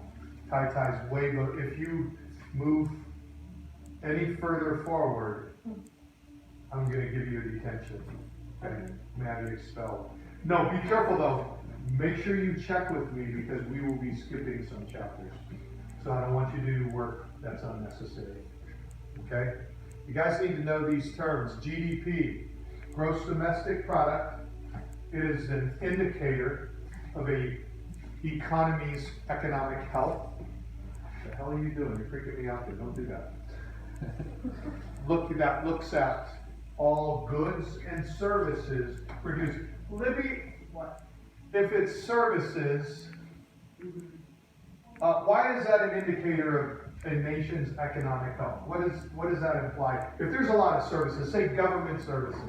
S4: Tai way, but if you move any further forward, I'm going to give you a detention. Okay, may I be expelled. No, be careful though. Make sure you check with me because we will be skipping some chapters. So I don't want you to do work that's unnecessary. Okay? You guys need to know these terms. GDP, gross domestic product. It is an indicator of a economy's economic health. What the hell are you doing? You're freaking me out there. Don't do that. That looks at all goods and services produced. Libby,
S8: What?
S4: if it's services, why is that an indicator of a nation's economic health? What does that imply? If there's a lot of services, say government services,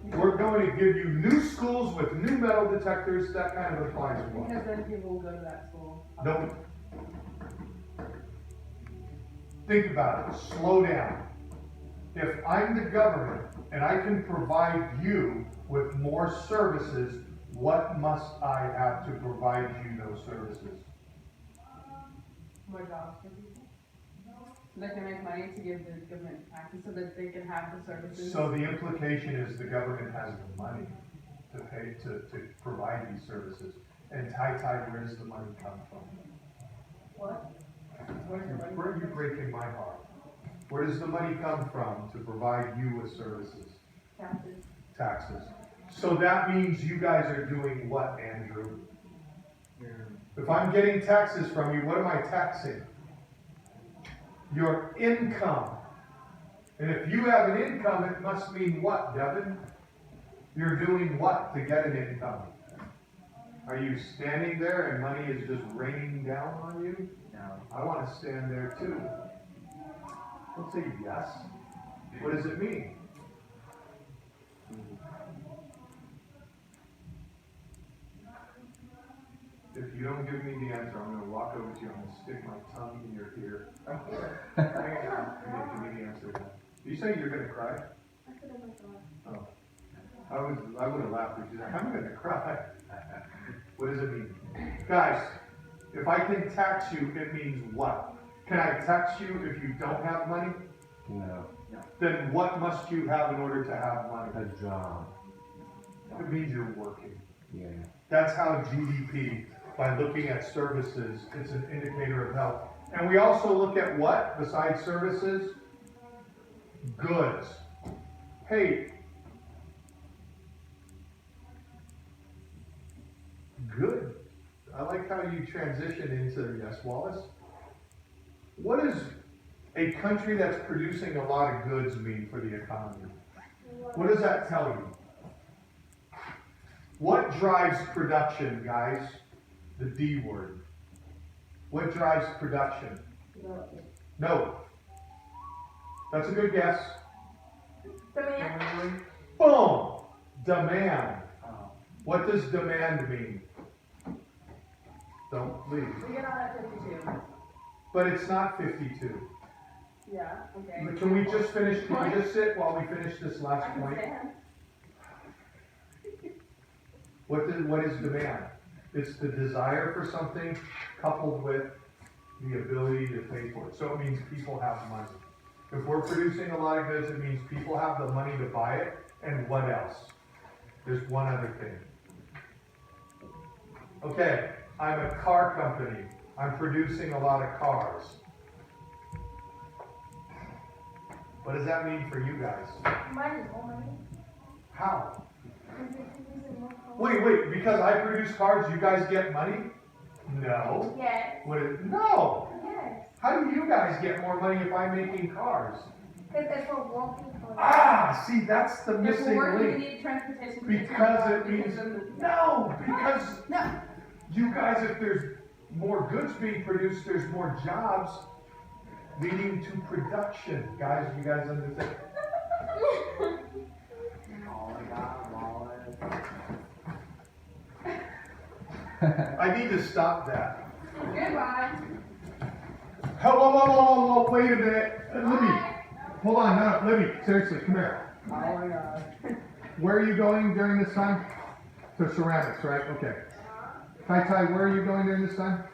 S4: we're going to give you new schools with new metal detectors, that kind of applies to what?
S8: Because then people will go to that school.
S4: Don't. Think about it. Slow down. If I'm the government and I can provide you with more services, what must I have to provide you those services?
S8: More jobs for people. So they can make money to give the government taxes so that they can have the services.
S4: So the implication is the government has the money to pay to provide these services. And where does the money come from?
S8: What? Where's the money?
S4: Where are you breaking my heart? Where does the money come from to provide you with services?
S8: Taxes.
S4: Taxes. So that means you guys are doing what, Andrew? If I'm getting taxes from you, what am I taxing? Your income. And if you have an income, it must mean what, Devin? You're doing what to get an income? Are you standing there and money is just raining down on you?
S3: No.
S4: I want to stand there too. Don't say yes. What does it mean? If you don't give me the answer, I'm going to walk over to you. I'm going to stick my tongue in your ear. Give me the answer. Did you say you're going to cry?
S2: I said I'm not
S4: Oh. I would have laughed if you said, I'm going to cry. What does it mean? Guys, if I can tax you, it means what? Can I tax you if you don't have money?
S9: No.
S4: Then what must you have in order to have money?
S9: A job.
S4: It means you're working.
S9: Yeah.
S4: That's how GDP, by looking at services, it's an indicator of health. And we also look at what besides services? Goods. Hey, good. I like how you transition into, yes, Wallace. What is a country that's producing a lot of goods mean for the economy? What does that tell you? What drives production, guys? The D word. What drives production? No. That's a good guess.
S2: Demand.
S4: Boom! Demand.
S3: Oh.
S4: What does demand mean? Don't leave.
S8: We get out at 52.
S4: But it's not 52.
S8: Yeah, okay.
S4: But can we just finish, can we just sit while we finish this
S8: I
S4: last
S8: can
S4: point?
S8: stand.
S4: What is demand? It's the desire for something coupled with the ability to pay for it. So it means people have money. If we're producing a lot of goods, it means people have the money to buy it. And what else? There's one other thing. Okay, I'm a car company. I'm producing a lot of cars. What does that mean for you guys?
S2: Money.
S4: How? Wait, because I produce cars, you guys get money? No.
S2: Yes.
S4: No!
S2: Yes.
S4: How do you guys get more money if I'm making cars?
S2: Because that's what working for.
S4: Ah, see, that's the
S8: If
S4: missing
S8: we're working, we
S4: link.
S8: need transportation.
S4: Because it means, no, because
S8: No.
S4: you guys, if there's more goods being produced, there's more jobs leading to production. Guys, you guys understand?
S3: Oh my God, Wallace.
S4: I need to stop that.
S8: Goodbye.
S4: Whoa, wait a minute. Libby, hold on, no, Libby, seriously, come here.
S3: Oh my God.
S4: Where are you going during this time? To ceramics, right? Okay. Tai, where are you going during this time?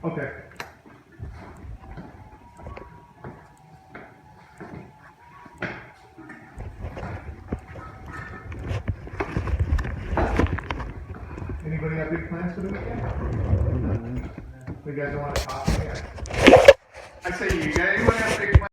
S4: Okay. Anybody have big plans for the weekend? You guys don't want to talk? Yeah. I say, you guys, anyone have big plans?